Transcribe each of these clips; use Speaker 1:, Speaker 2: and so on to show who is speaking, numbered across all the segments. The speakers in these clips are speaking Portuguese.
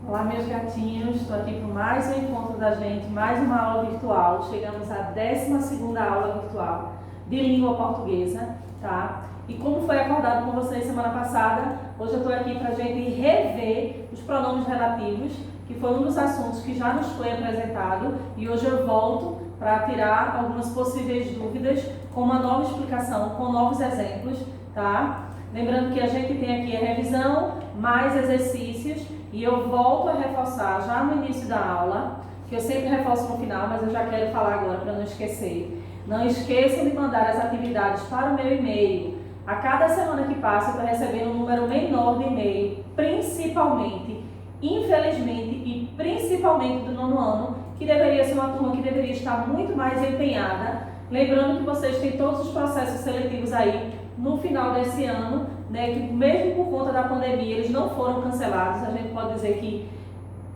Speaker 1: Olá, meus gatinhos, estou aqui para mais um encontro da gente, mais uma aula virtual. Chegamos à 12ª aula virtual de língua portuguesa, tá? E como foi acordado com vocês semana passada, hoje eu estou aqui para a gente rever os pronomes relativos, que foi um dos assuntos que já nos foi apresentado, e hoje eu volto para tirar algumas possíveis dúvidas com uma nova explicação, com novos exemplos, tá? Lembrando que a gente tem aqui a revisão, mais exercícios, e eu volto a reforçar já no início da aula, que eu sempre reforço no final, mas eu já quero falar agora para não esquecer. Não esqueçam de mandar as atividades para o meu e-mail. A cada semana que passa eu estou recebendo um número menor de e-mail, principalmente, infelizmente e principalmente do nono ano, que deveria ser uma turma que deveria estar muito mais empenhada. Lembrando que vocês têm todos os processos seletivos aí no final desse ano, né, que mesmo por conta da pandemia eles não foram cancelados, a gente pode dizer que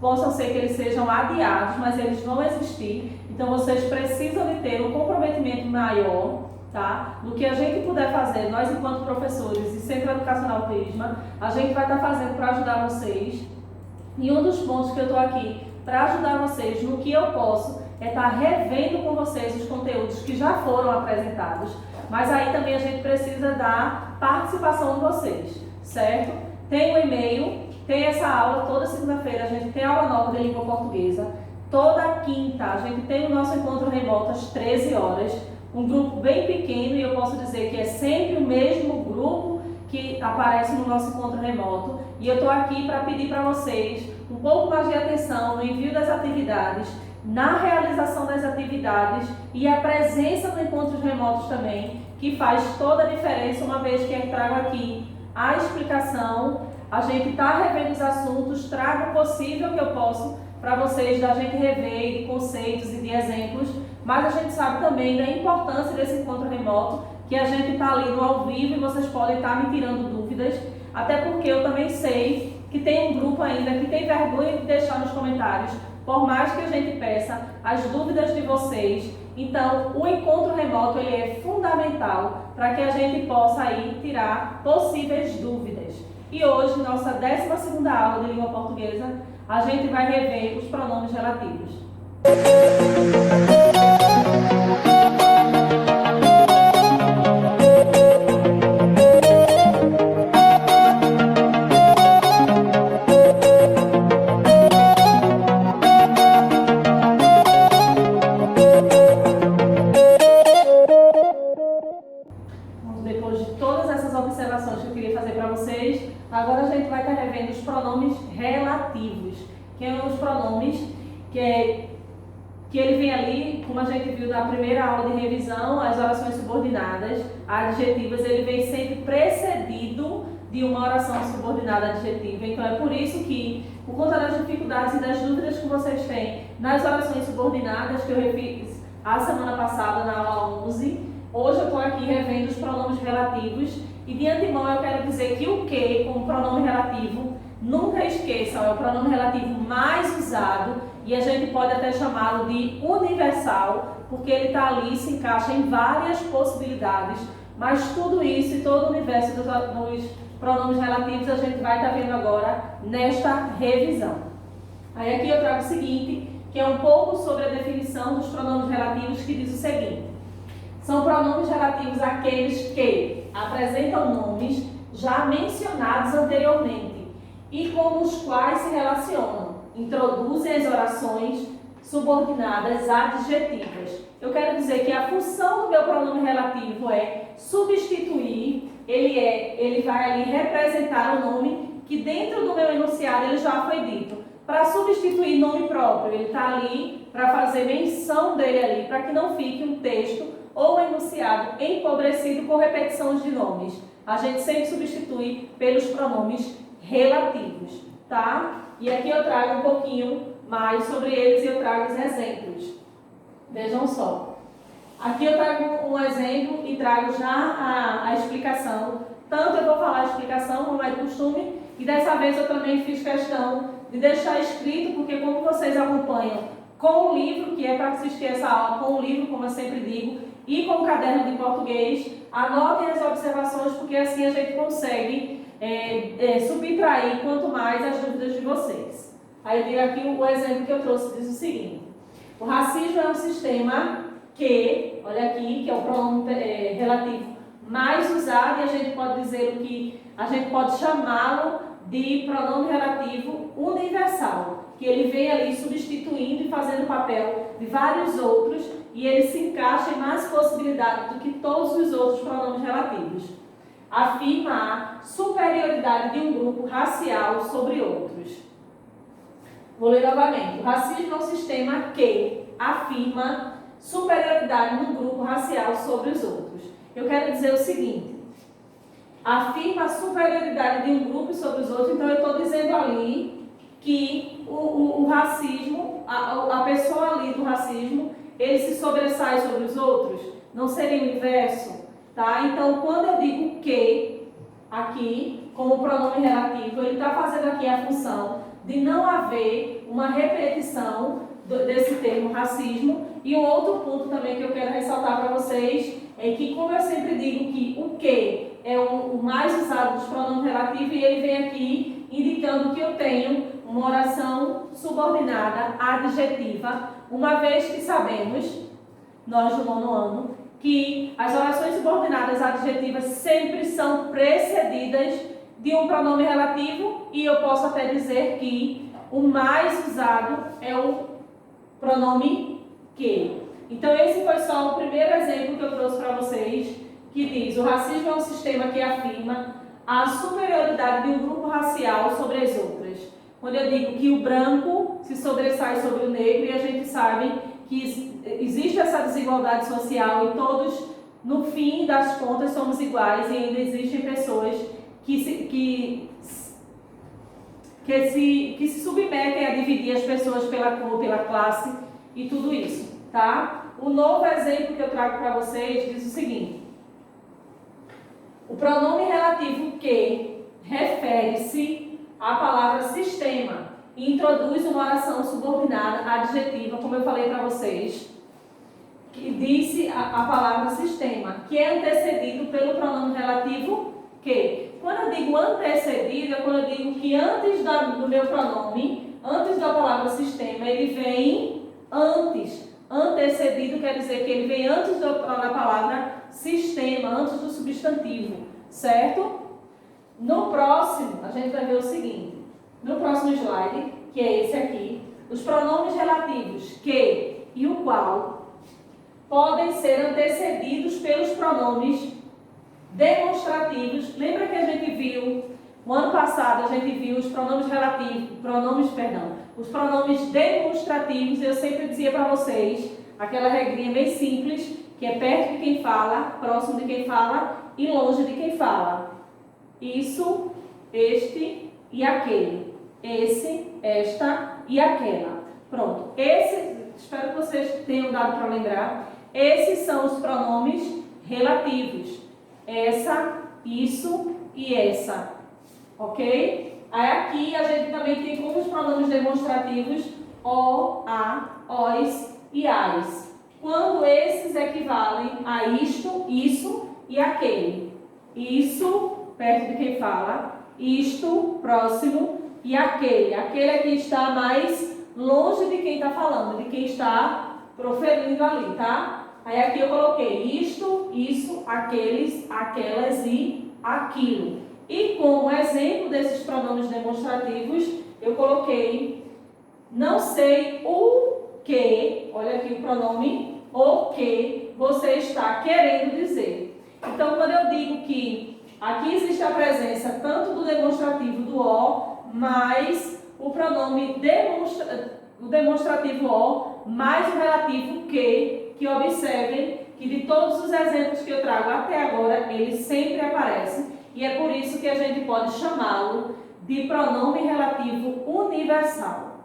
Speaker 1: possam ser que eles sejam adiados, mas eles vão existir, então vocês precisam de ter um comprometimento maior, tá? Do que a gente puder fazer, nós enquanto professores e Centro Educacional Prisma, a gente vai estar fazendo para ajudar vocês, e um dos pontos que eu estou aqui para ajudar vocês no que eu posso é estar revendo com vocês os conteúdos que já foram apresentados, mas aí também a gente precisa da participação de vocês, certo? Tem o e-mail, tem essa aula, toda segunda-feira a gente tem aula nova de língua portuguesa, toda quinta a gente tem o nosso encontro remoto às 13 horas, um grupo bem pequeno, e eu posso dizer que é sempre o mesmo grupo que aparece no nosso encontro remoto, e eu estou aqui para pedir para vocês um pouco mais de atenção no envio das atividades, na realização das atividades e a presença no encontros remotos também, que faz toda a diferença, uma vez que eu trago aqui a explicação, a gente está revendo os assuntos, trago o possível que eu posso para vocês, da gente rever de conceitos e de exemplos, mas a gente sabe também da importância desse encontro remoto, que a gente está ali no ao vivo e vocês podem estar me tirando dúvidas, até porque eu também sei que tem um grupo ainda que tem vergonha de deixar nos comentários, por mais que a gente peça as dúvidas de vocês. Então, o encontro remoto ele é fundamental para que a gente possa aí tirar possíveis dúvidas. E hoje, nossa 12ª aula de língua portuguesa, a gente vai rever os pronomes relativos. Depois de todas essas observações que eu queria fazer para vocês, agora a gente vai estar revendo os pronomes relativos, que são os pronomes que ele vem ali, como a gente viu na primeira aula de revisão, as orações subordinadas, adjetivas, ele vem sempre precedido de uma oração subordinada adjetiva. Então é por isso que, por conta das dificuldades e das dúvidas que vocês têm nas orações subordinadas, que eu refiz a semana passada na aula 11, hoje eu estou aqui revendo os pronomes relativos, e de antemão eu quero dizer que o que, como pronome relativo, nunca esqueçam, é o pronome relativo mais usado, e a gente pode até chamá-lo de universal, porque ele está ali, se encaixa em várias possibilidades, mas tudo isso e todo o universo dos pronomes relativos a gente vai estar vendo agora nesta revisão. Aí aqui eu trago o seguinte, que é um pouco sobre a definição dos pronomes relativos, que diz o seguinte: são pronomes relativos àqueles que apresentam nomes já mencionados anteriormente e com os quais se relacionam, introduzem as orações subordinadas adjetivas. Eu quero dizer que a função do meu pronome relativo é substituir, ele vai ali representar o nome que dentro do meu enunciado ele já foi dito. Para substituir nome próprio, ele está ali para fazer menção dele ali, para que não fique um texto ou enunciado empobrecido com repetições de nomes. A gente sempre substitui pelos pronomes relativos, tá? E aqui eu trago um pouquinho mais sobre eles e eu trago os exemplos. Vejam só. Aqui eu trago um exemplo e trago já a explicação. Tanto eu vou falar a explicação, como é de costume, e dessa vez eu também fiz questão de deixar escrito, porque como vocês acompanham com o livro, que é para assistir essa aula, com o livro, como eu sempre digo, e com o caderno de português, anotem as observações, porque assim a gente consegue subtrair quanto mais as dúvidas de vocês. Aí eu digo aqui o exemplo que eu trouxe, diz o seguinte: o racismo é um sistema que, olha aqui, que é o pronome relativo mais usado, e a gente pode dizer o que a gente pode chamá-lo de pronome relativo universal, que ele vem ali substituindo e fazendo o papel de vários outros, e ele se encaixa em mais possibilidades do que todos os outros pronomes relativos. Afirma a superioridade de um grupo racial sobre outros. Vou ler novamente. O racismo é um sistema que afirma superioridade de um grupo racial sobre os outros. Eu quero dizer o seguinte: afirma a superioridade de um grupo sobre os outros, então eu estou dizendo ali que o racismo, a pessoa ali do racismo, ele se sobressai sobre os outros, não seria o inverso, tá? Então, quando eu digo que, aqui, como pronome relativo, ele está fazendo aqui a função de não haver uma repetição desse termo racismo. E um outro ponto também que eu quero ressaltar para vocês é que, como eu sempre digo que o que é o mais usado dos pronomes relativos, e ele vem aqui indicando que eu tenho uma oração subordinada adjetiva, uma vez que sabemos, nós do nono ano, que as orações subordinadas adjetivas sempre são precedidas de um pronome relativo, e eu posso até dizer que o mais usado é o pronome que. Então esse foi só o primeiro exemplo que eu trouxe para vocês, que diz: o racismo é um sistema que afirma a superioridade de um grupo racial sobre as outras. Quando eu digo que o branco se sobressai sobre o negro, e a gente sabe que existe essa desigualdade social e todos, no fim das contas, somos iguais, e ainda existem pessoas que se submetem a dividir as pessoas pela cor, pela classe e tudo isso, tá? O novo exemplo que eu trago para vocês diz o seguinte: o pronome relativo que refere-se à palavra sistema e introduz uma oração subordinada adjetiva, como eu falei para vocês, que disse a palavra sistema, que é antecedido pelo pronome relativo que. Quando eu digo antecedido, é quando eu digo que antes do meu pronome, antes da palavra sistema, ele vem antes. Antecedido quer dizer que ele vem antes da palavra sistema, antes do substantivo, certo? No próximo, a gente vai ver o seguinte. No próximo slide, que é esse aqui, os pronomes relativos que e o qual podem ser antecedidos pelos pronomes demonstrativos. Lembra que a gente viu, no ano passado, a gente viu os pronomes relativos, os pronomes demonstrativos. Eu sempre dizia para vocês, aquela regrinha bem simples, que é perto de quem fala, próximo de quem fala e longe de quem fala. Isso, este e aquele. Esse, esta e aquela. Pronto. Espero que vocês tenham dado para lembrar. Esses são os pronomes relativos. Essa, isso e essa, ok? Aí aqui a gente também tem como os pronomes demonstrativos o, a, os e as. Quando esses equivalem a isto, isso e aquele. Isso, perto de quem fala, isto, próximo, e aquele. Aquele é que está mais longe de quem está falando, de quem está proferindo ali, tá? Aí aqui eu coloquei isto, isso, aqueles, aquelas e aquilo. E como exemplo desses pronomes demonstrativos, eu coloquei não sei o que, olha aqui o pronome, o que você está querendo dizer. Então, quando eu digo que aqui existe a presença tanto do demonstrativo do o, mais o pronome demonstrativo o, mais o relativo que observem que de todos os exemplos que eu trago até agora, ele sempre aparece, e é por isso que a gente pode chamá-lo de pronome relativo universal.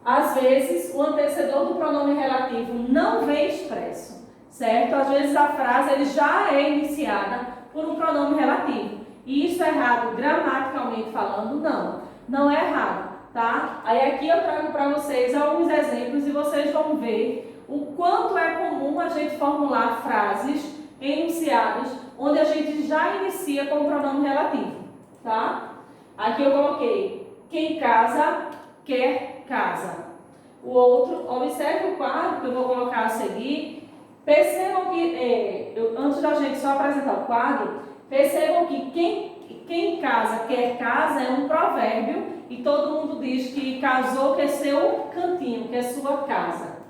Speaker 1: Às vezes, o antecedor do pronome relativo não vem expresso, certo? Às vezes a frase ele já é iniciada por um pronome relativo, e isso é errado gramaticalmente falando? Não é errado. Tá? Aí aqui eu trago para vocês alguns exemplos e vocês vão ver o quanto é comum a gente formular frases, enunciados, onde a gente já inicia com o pronome relativo, tá? Aqui eu coloquei quem casa, quer casa. O outro, observe o quadro que eu vou colocar a seguir. Percebam que, antes da gente só apresentar o quadro, percebam que quem casa, quer casa é um provérbio e todo mundo diz que casou quer seu cantinho, que é sua casa.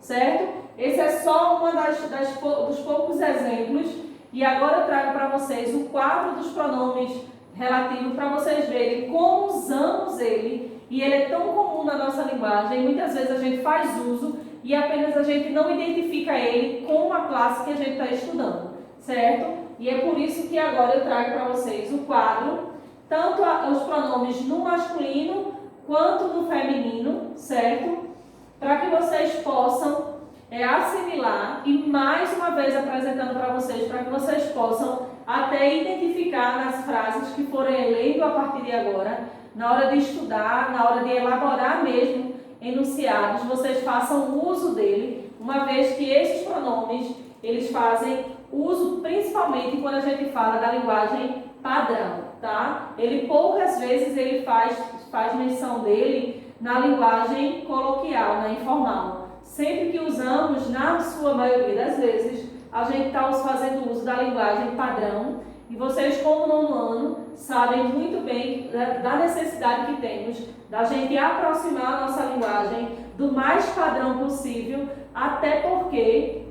Speaker 1: Certo? Esse é só uma dos poucos exemplos. E agora eu trago para vocês o quadro dos pronomes relativos para vocês verem como usamos ele. E ele é tão comum na nossa linguagem, muitas vezes a gente faz uso e apenas a gente não identifica ele com a classe que a gente está estudando, certo? E é por isso que agora eu trago para vocês o quadro, tanto os pronomes no masculino quanto no feminino, certo? Para que vocês possam assimilar e mais uma vez apresentando para vocês, para que vocês possam até identificar nas frases que forem lendo a partir de agora, na hora de estudar, na hora de elaborar mesmo enunciados, vocês façam uso dele, uma vez que esses pronomes, eles fazem uso principalmente quando a gente fala da linguagem padrão, tá? Ele poucas vezes ele faz menção dele na linguagem coloquial, na informal. Sempre que usamos, na sua maioria das vezes, a gente está fazendo uso da linguagem padrão. E vocês, como nono ano, sabem muito bem da necessidade que temos da gente aproximar a nossa linguagem do mais padrão possível, até porque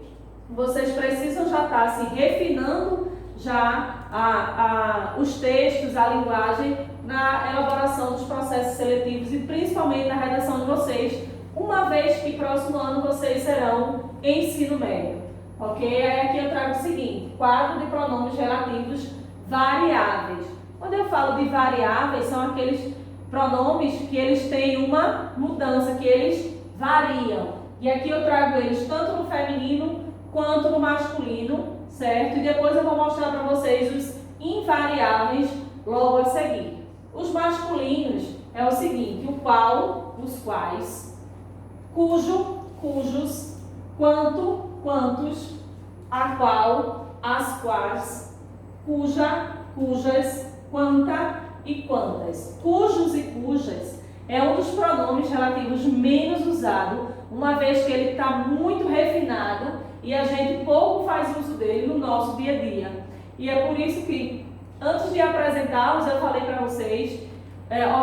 Speaker 1: vocês precisam já estar se refinando já os textos, a linguagem, na elaboração dos processos seletivos e principalmente na redação de vocês, uma vez que próximo ano vocês serão ensino médio. Ok? Aí aqui eu trago o seguinte, quadro de pronomes relativos variáveis. Quando eu falo de variáveis, são aqueles pronomes que eles têm uma mudança, que eles variam. E aqui eu trago eles tanto no feminino quanto no masculino, certo? E depois eu vou mostrar para vocês os invariáveis logo a seguir. Os masculinos é o seguinte, o qual, os quais, cujo, cujos, quanto, quantos, a qual, as quais, cuja, cujas, quanta e quantas. Cujos e cujas é um dos pronomes relativos menos usado, uma vez que ele está muito refinado e a gente pouco faz uso dele no nosso dia a dia. E é por isso que, antes de apresentá-los, eu falei para vocês,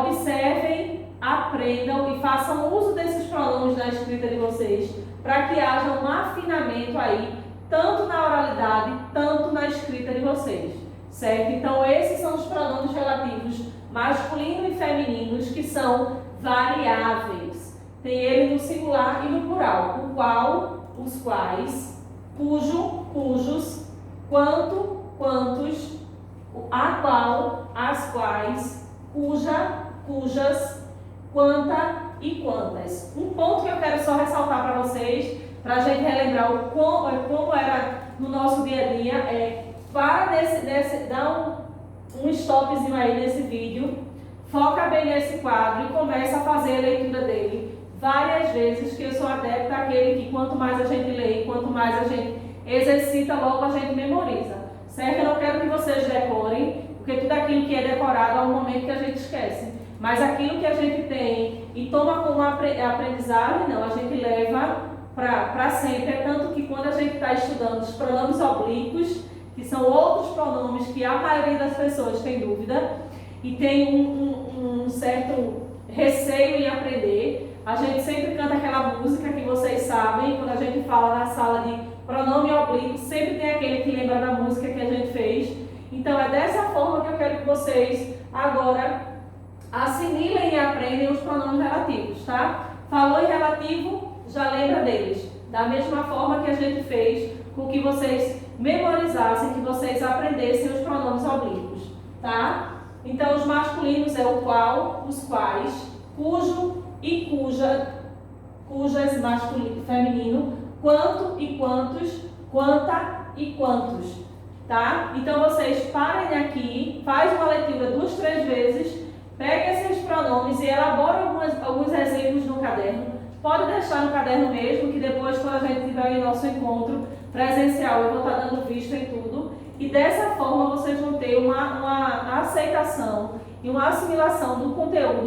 Speaker 1: observem, aprendam e façam uso desses pronomes na escrita de vocês, para que haja um afinamento aí, tanto na oralidade, tanto na escrita de vocês, certo? Então, esses são os pronomes relativos masculino e femininos, que são variáveis. Tem ele no singular e no plural, o qual, os quais, cujo, cujos, quanto, quantos, a qual, as quais, cuja, cujas, quanta e quantas. Um ponto que eu quero só ressaltar para vocês, para a gente relembrar como era no nosso dia a dia, dá um stopzinho aí nesse vídeo, foca bem nesse quadro e começa a fazer a leitura dele várias vezes, que eu sou adepta àquele que quanto mais a gente lê, quanto mais a gente exercita, logo a gente memoriza, certo? Eu não quero que vocês decorem, porque tudo aquilo que é decorado há um momento que a gente esquece. Mas aquilo que a gente tem e toma como aprendizagem, não, a gente leva para sempre. É tanto que quando a gente está estudando os pronomes oblíquos, que são outros pronomes que a maioria das pessoas tem dúvida e tem um certo receio em aprender, a gente sempre canta aquela música que vocês sabem, quando a gente fala na sala de pronome oblíquo, sempre tem aquele que lembra da música que a gente fez. Então é dessa forma que eu quero que vocês agora assimilem e aprendem os pronomes relativos, tá? Falou em relativo, já lembra deles. Da mesma forma que a gente fez com que vocês memorizassem, que vocês aprendessem os pronomes oblíquos, tá? Então, os masculinos é o qual, os quais, cujo e cuja, cujas masculino, feminino, quanto e quantos, quanta e quantos, tá? Então, vocês parem aqui, faz uma leitura 2, 3 vezes, pegue esses pronomes e elabore alguns exemplos no caderno. Pode deixar no caderno mesmo, que depois, quando a gente tiver em nosso encontro presencial, eu vou estar dando vista em tudo. E dessa forma, vocês vão ter uma aceitação e uma assimilação do conteúdo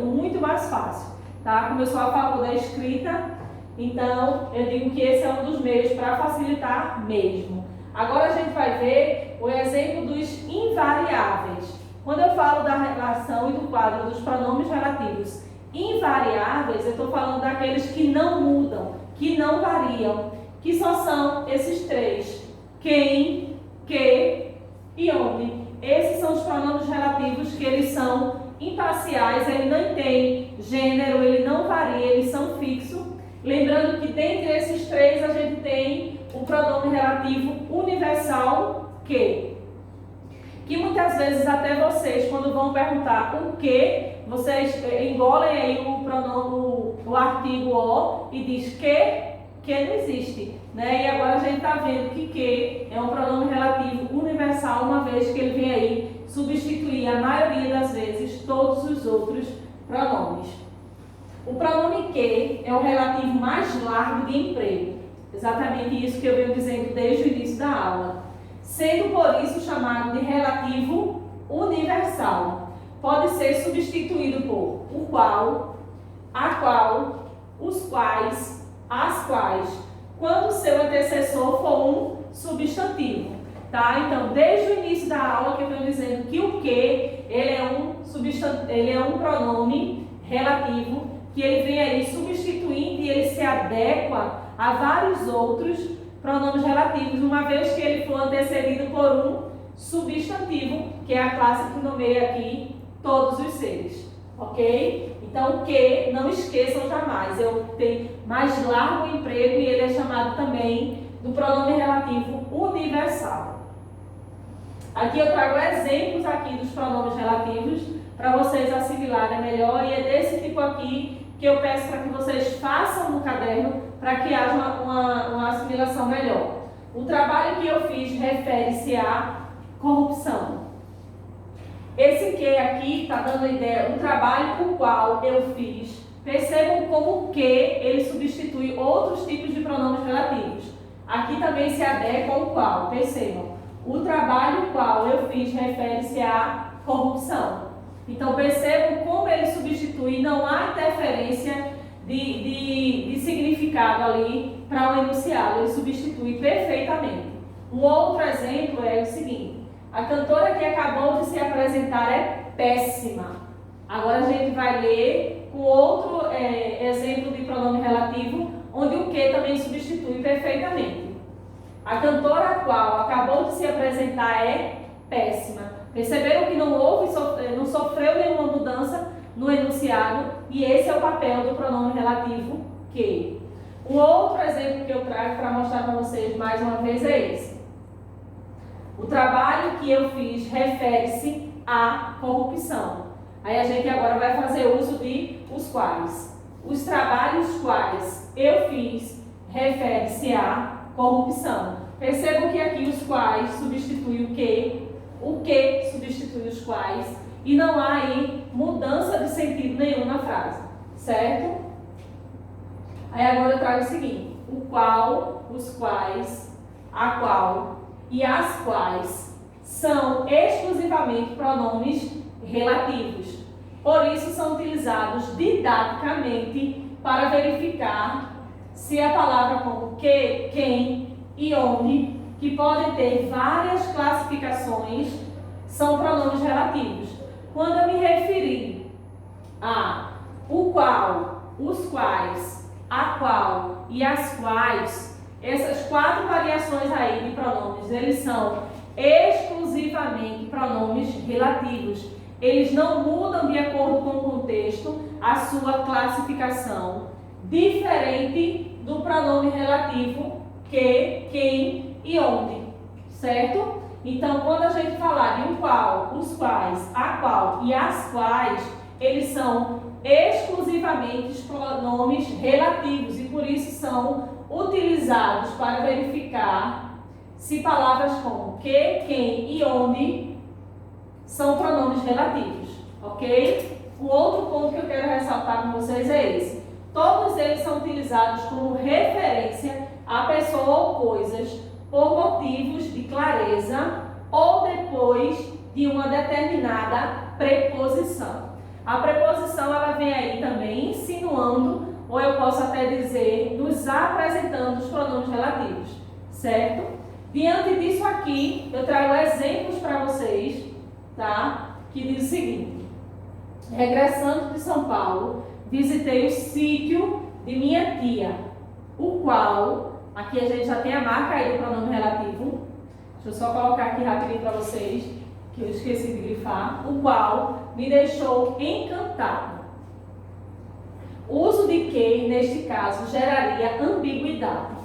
Speaker 1: mais fácil, tá? Como eu sou a favor da escrita, então eu digo que esse é um dos meios para facilitar mesmo. Agora a gente vai ver o exemplo dos invariáveis. Quando eu falo da relação e do quadro dos pronomes relativos invariáveis, eu estou falando daqueles que não mudam, que não variam, que só são esses três: quem, que e onde. Esses são os pronomes relativos que eles são imparciais, ele não tem gênero, ele não varia, eles são fixos. Lembrando que dentre esses três a gente tem o pronome relativo universal que muitas vezes até vocês, quando vão perguntar o que, vocês engolem aí o pronome, o artigo o e diz que não existe, né? E agora a gente está vendo que é um pronome relativo universal, uma vez que ele vem aí substituir a maioria das vezes todos os outros pronomes. O pronome que é o relativo mais largo de emprego, exatamente isso que eu venho dizendo desde o início da aula, sendo por isso chamado de relativo universal. Pode ser substituído por o qual, a qual, os quais, as quais, quando seu antecessor for um substantivo, tá? Então, desde o início da aula que eu venho dizendo que o que ele é um pronome relativo que ele vem aí substituindo e ele se adequa a vários outros pronomes relativos, uma vez que ele for antecedido por um substantivo, que é a classe que nomeia aqui todos os seres, ok? Então, o que, não esqueçam jamais, tem mais largo emprego e ele é chamado também do pronome relativo universal. Aqui eu trago exemplos aqui dos pronomes relativos para vocês assimilarem melhor, e é desse tipo aqui que eu peço para que vocês façam no caderno para que haja uma assimilação melhor. O trabalho que eu fiz refere-se à corrupção. Esse que aqui está dando a ideia, o trabalho o qual eu fiz. Percebam como que ele substitui outros tipos de pronomes relativos. Aqui também se adequa ao qual, percebam. O trabalho qual eu fiz refere-se à corrupção. Então percebam como ele substitui, não há interferência de significado ali para o enunciado, ele substitui perfeitamente. Um outro exemplo é o seguinte: a cantora que acabou de se apresentar é péssima. Agora a gente vai ler com outro exemplo de pronome relativo, onde o que também substitui perfeitamente. A cantora a qual acabou de se apresentar é péssima. Perceberam que não sofreu nenhuma mudança no enunciado, e esse é o papel do pronome relativo que. Um outro exemplo que eu trago para mostrar para vocês mais uma vez é esse. O trabalho que eu fiz refere-se à corrupção. Aí a gente agora vai fazer uso de os quais. Os trabalhos quais eu fiz refere-se à corrupção. Percebam que aqui os quais substitui o que substitui os quais, e não há aí mudança de sentido nenhum na frase, certo? Aí agora eu trago o seguinte: o qual, os quais, a qual e as quais são exclusivamente pronomes relativos. Por isso são utilizados didaticamente para verificar se a palavra como que, quem e onde, que podem ter várias classificações, são pronomes relativos. Quando eu me referir a o qual, os quais, a qual e as quais, essas quatro variações aí de pronomes, eles são exclusivamente pronomes relativos. Eles não mudam de acordo com o contexto a sua classificação, diferente do pronome relativo que, quem e onde, certo? Então, quando a gente falar de um qual, os quais, a qual e as quais, eles são exclusivamente pronomes relativos e por isso são utilizados para verificar se palavras como que, quem e onde são pronomes relativos, ok? Um outro ponto que eu quero ressaltar com vocês é esse. Todos eles são utilizados como referência a pessoa ou coisas por motivos de clareza ou depois de uma determinada preposição. A preposição ela vem aí também insinuando, ou eu posso até dizer, nos apresentando os pronomes relativos, certo? Diante disso aqui, eu trago exemplos para vocês, tá? Que diz o seguinte: regressando de São Paulo, visitei o sítio de minha tia, o qual, aqui a gente já tem a marca aí do pronome relativo. Deixa eu só colocar aqui rapidinho para vocês, que eu esqueci de grifar. O qual me deixou encantado. O uso de que, neste caso, geraria ambiguidade.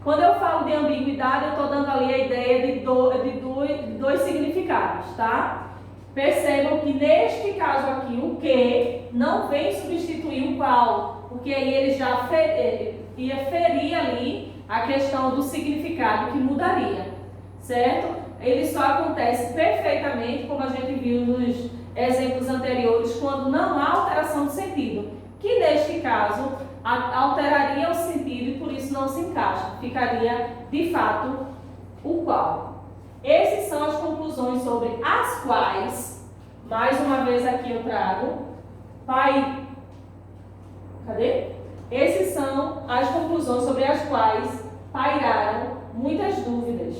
Speaker 1: Quando eu falo de ambiguidade, eu estou dando ali a ideia de dois significados, tá? Percebam que neste caso aqui, o que não vem substituir o qual, porque aí ele já ia ferir ali a questão do significado que mudaria, certo? Ele só acontece perfeitamente, como a gente viu nos exemplos anteriores, quando não há alteração de sentido, que neste caso alteraria o sentido e por isso não se encaixa, ficaria de fato o qual. Essas são as conclusões sobre as quais, mais uma vez aqui eu trago, Essas são as conclusões sobre as quais pairaram muitas dúvidas.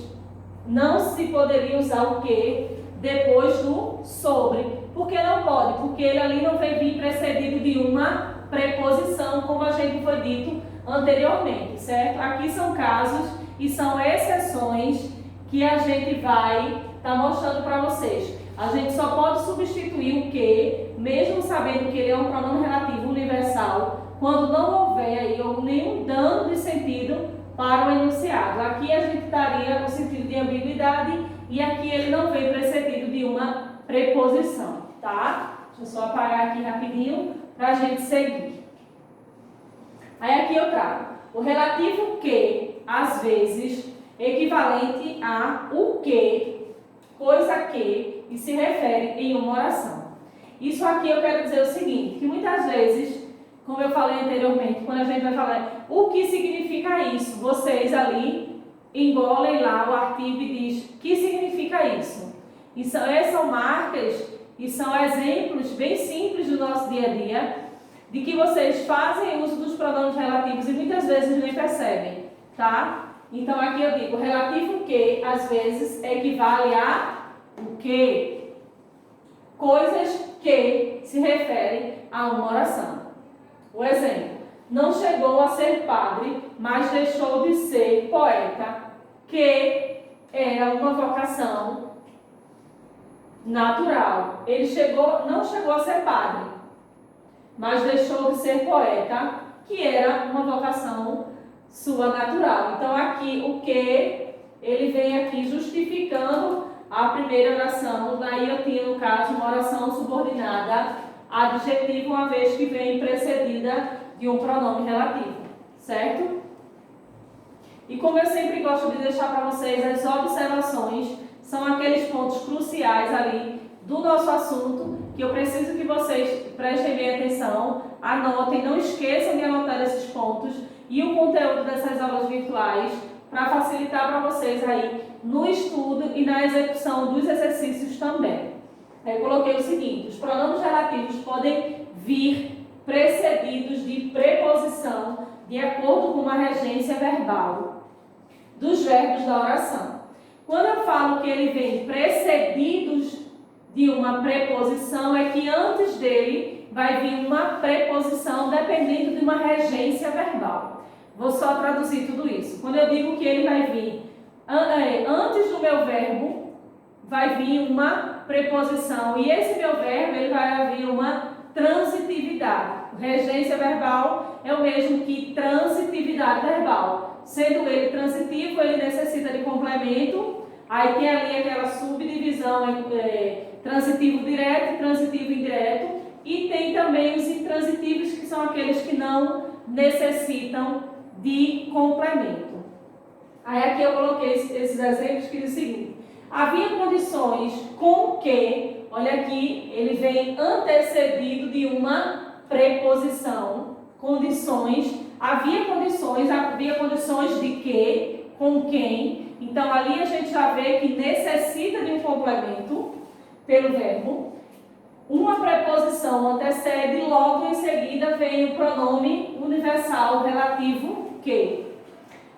Speaker 1: Não se poderia usar o que depois do sobre. Por que não pode? Porque ele ali não vai vir precedido de uma preposição, como a gente foi dito anteriormente, certo? Aqui são casos e são exceções que a gente vai estar mostrando para vocês. A gente só pode substituir o que, mesmo sabendo que ele é um pronome relativo universal, quando não houver aí nenhum dano de sentido para o enunciado. Aqui a gente estaria no sentido de ambiguidade e aqui ele não vem precedido de uma preposição, tá? Deixa eu só apagar aqui rapidinho para a gente seguir. Aí aqui eu trago o relativo que, às vezes, equivalente a o que, coisa que, e se refere em uma oração. Isso aqui eu quero dizer o seguinte, que muitas vezes, como eu falei anteriormente, quando a gente vai falar o que significa isso, vocês ali engolem lá o artigo e diz o que significa isso. E são marcas e são exemplos bem simples do nosso dia a dia, de que vocês fazem uso dos pronomes relativos e muitas vezes nem percebem, tá? Então aqui eu digo, relativo que, às vezes, equivale a o que? Coisas que se referem a uma oração. O exemplo, não chegou a ser padre, mas deixou de ser poeta, que era uma vocação natural. Ele não chegou a ser padre, mas deixou de ser poeta, que era uma vocação sua natural. Então aqui o que, ele vem aqui justificando a primeira oração. Daí eu tinha no caso uma oração subordinada adjetivo, uma vez que vem precedida de um pronome relativo, certo? E como eu sempre gosto de deixar para vocês, as observações são aqueles pontos cruciais ali do nosso assunto, que eu preciso que vocês prestem bem atenção, anotem, não esqueçam de anotar esses pontos e o conteúdo dessas aulas virtuais para facilitar para vocês aí no estudo e na execução dos exercícios também. Eu coloquei o seguinte, os pronomes relativos podem vir precedidos de preposição de acordo com uma regência verbal dos verbos da oração. Quando eu falo que ele vem precedidos de uma preposição, é que antes dele vai vir uma preposição dependendo de uma regência verbal. Vou só traduzir tudo isso. Quando eu digo que ele vai vir antes do meu verbo, vai vir uma preposição. E esse meu verbo, ele vai vir uma transitividade. Regência verbal é o mesmo que transitividade verbal. Sendo ele transitivo, ele necessita de complemento. Aí tem ali aquela subdivisão, transitivo direto e transitivo indireto. E tem também os intransitivos, que são aqueles que não necessitam de complemento. Aí aqui eu coloquei esses exemplos que diz o seguinte: havia condições com que, olha aqui, ele vem antecedido de uma preposição, condições, havia condições de que, com quem. Então ali a gente já vê que necessita de um complemento pelo verbo. Uma preposição antecede, logo em seguida vem tenho o pronome universal relativo que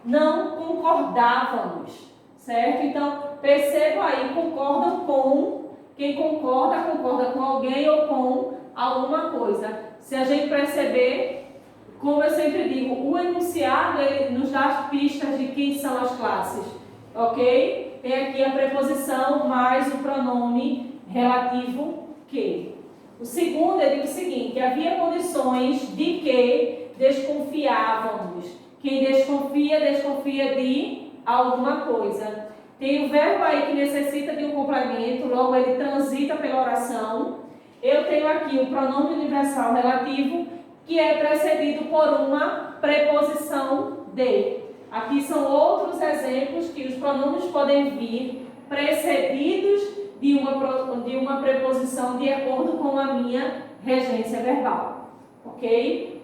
Speaker 1: não concordávamos, certo? Então, percebam aí, concordam com, quem concorda, concorda com alguém ou com alguma coisa. Se a gente perceber, como eu sempre digo, o enunciado ele nos dá pistas de quem são as classes, ok? Tem aqui a preposição mais o pronome relativo que. O segundo, eu digo o seguinte, havia condições de que desconfiávamos. Quem desconfia, desconfia de alguma coisa. Tem o verbo aí que necessita de um complemento, logo ele transita pela oração. Eu tenho aqui o pronome universal relativo, que é precedido por uma preposição de. Aqui são outros exemplos que os pronomes podem vir precedidos de uma preposição de acordo com a minha regência verbal. Ok?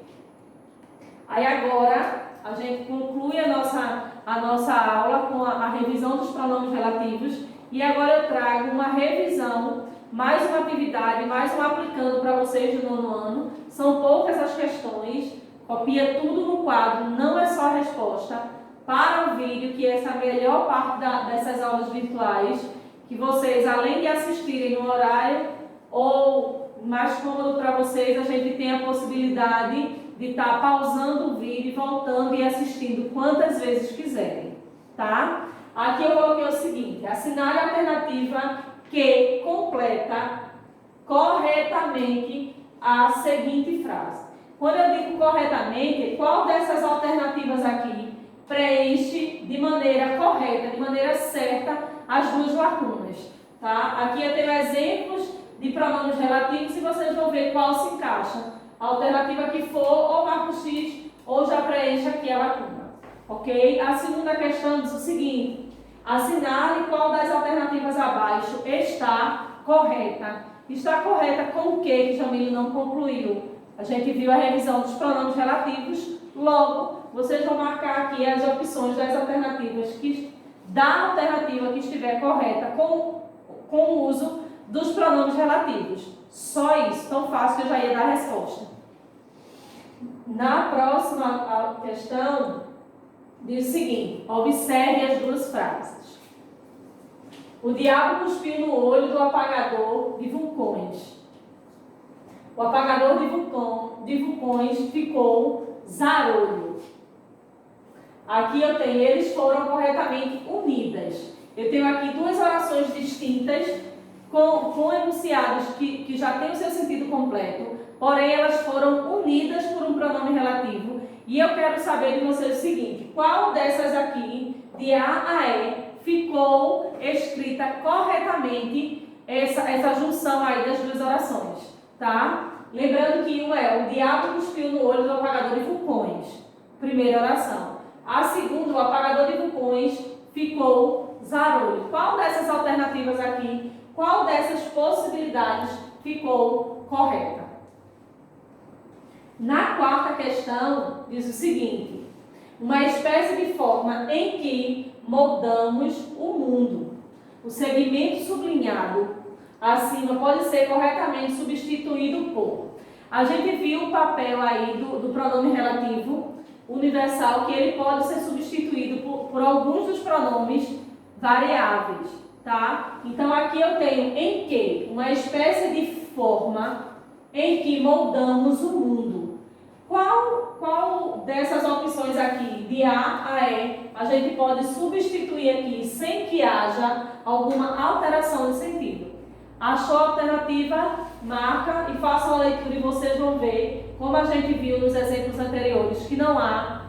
Speaker 1: Aí agora a gente conclui a nossa aula com a revisão dos pronomes relativos e agora eu trago uma revisão, mais uma atividade, mais um aplicando para vocês do nono ano. São poucas as questões, copia tudo no quadro, não é só a resposta. Para o vídeo, que essa é a melhor parte dessas aulas virtuais, que vocês, além de assistirem no horário ou mais cômodo para vocês, a gente tem a possibilidade de estar pausando o vídeo, voltando e assistindo quantas vezes quiserem, tá? Aqui eu coloquei o seguinte, assinale a alternativa que completa corretamente a seguinte frase. Quando eu digo corretamente, qual dessas alternativas aqui preenche de maneira correta, de maneira certa, as duas lacunas, tá? Aqui eu tenho exemplos de pronomes relativos e vocês vão ver qual se encaixa. A alternativa que for, ou marca o X, ou já preenche aqui a lacuna, ok? A segunda questão diz o seguinte, assinale qual das alternativas abaixo está correta. Está correta com o que Jamile não concluiu? A gente viu a revisão dos pronomes relativos, logo, vocês vão marcar aqui as opções das alternativas da alternativa que estiver correta com o uso dos pronomes relativos. Só isso, tão fácil que eu já ia dar a resposta. Na próxima questão, diz o seguinte, observe as duas frases. O diabo cuspiu no olho do apagador de vulcões. O apagador de vulcões ficou zarolho. Aqui eu tenho, eles foram corretamente unidas. Eu tenho aqui duas orações distintas com enunciados que já têm o seu sentido completo, porém elas foram unidas por um pronome relativo. E eu quero saber de vocês o seguinte, qual dessas aqui, de A a E, ficou escrita corretamente essa junção aí das duas orações, tá? Lembrando que um é o diabo cuspiu no olho do apagador de vulcões, primeira oração. A segunda, o apagador de vulcões ficou zarolho. Qual dessas alternativas aqui, qual dessas possibilidades ficou correta? Na quarta questão, diz o seguinte, uma espécie de forma em que moldamos o mundo. O segmento sublinhado acima pode ser corretamente substituído por. A gente viu o papel aí do pronome relativo universal, que ele pode ser substituído por alguns dos pronomes variáveis, tá? Então aqui eu tenho em que, uma espécie de forma em que moldamos o mundo. Qual dessas opções aqui, de A a E, a gente pode substituir aqui sem que haja alguma alteração de sentido? Achou a alternativa? Marca e faça a leitura e vocês vão ver, como a gente viu nos exemplos anteriores, que não há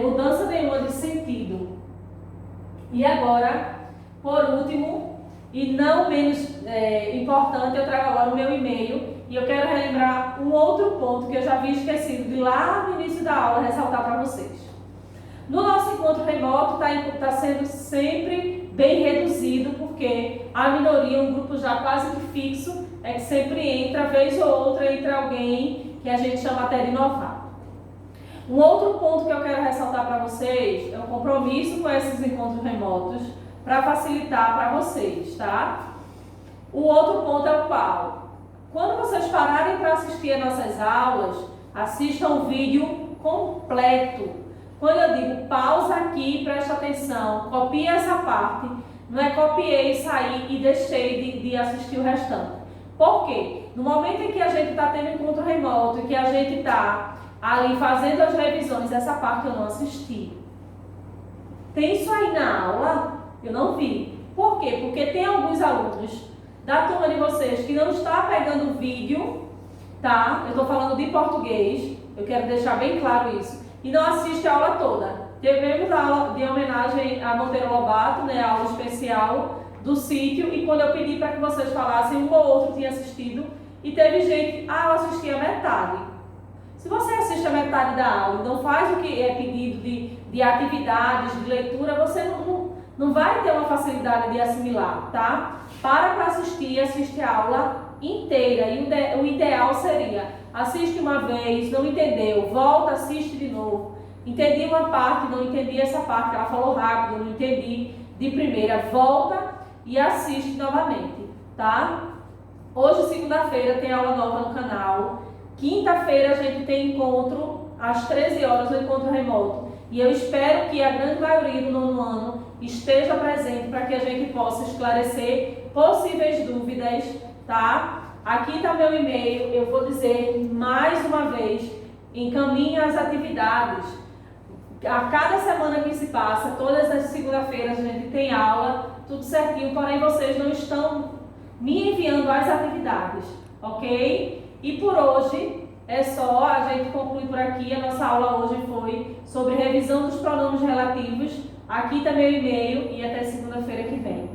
Speaker 1: mudança nenhuma de sentido. E agora, por último, e não menos importante, eu trago agora o meu e-mail e eu quero relembrar um outro ponto que eu já havia esquecido de lá no início da aula ressaltar para vocês. No nosso encontro remoto está sendo sempre bem reduzido, porque a minoria, um grupo já quase que fixo, é que sempre entra, vez ou outra, entra alguém que a gente chama até de novato. Um outro ponto que eu quero ressaltar para vocês é o compromisso com esses encontros remotos para facilitar para vocês, tá? O outro ponto é o qual? Quando vocês pararem para assistir as nossas aulas, Assistam o vídeo completo. Quando eu digo pausa aqui, presta atenção, copie essa parte. Não é copiei, saí e deixei de assistir o restante. Por quê? No momento em que a gente está tendo encontro remoto e que a gente está ali fazendo as revisões, essa parte eu não assisti. Tem isso aí na aula? Eu não vi. Por quê? Porque tem alguns alunos da turma de vocês que não está pegando o vídeo, tá? Eu estou falando de português, eu quero deixar bem claro isso. E não assiste a aula toda. Tivemos a aula de homenagem a Monteiro Lobato, né, a aula especial do sítio, e quando eu pedi para que vocês falassem, um ou outro tinha assistido, e teve gente, eu assisti a metade. Se você assiste a metade da aula e não faz o que é pedido de atividades, de leitura, você não vai ter uma facilidade de assimilar, tá? Para assistir, assiste a aula inteira, e o ideal seria, assiste uma vez, não entendeu, volta, assiste de novo. Entendi uma parte, não entendi essa parte, ela falou rápido, não entendi de primeira, volta e assiste novamente, tá? Hoje, segunda-feira, tem aula nova no canal. Quinta-feira a gente tem encontro às 13 horas, o encontro remoto. E eu espero que a grande maioria do nono ano esteja presente para que a gente possa esclarecer possíveis dúvidas, tá? Aqui está meu e-mail, eu vou dizer mais uma vez, encaminhe as atividades. A cada semana que se passa, todas as segunda-feiras a gente tem aula, tudo certinho, porém vocês não estão me enviando as atividades, ok? E por hoje é só, a gente conclui por aqui. A nossa aula hoje foi sobre revisão dos pronomes relativos. Aqui está meu e-mail e até segunda-feira que vem.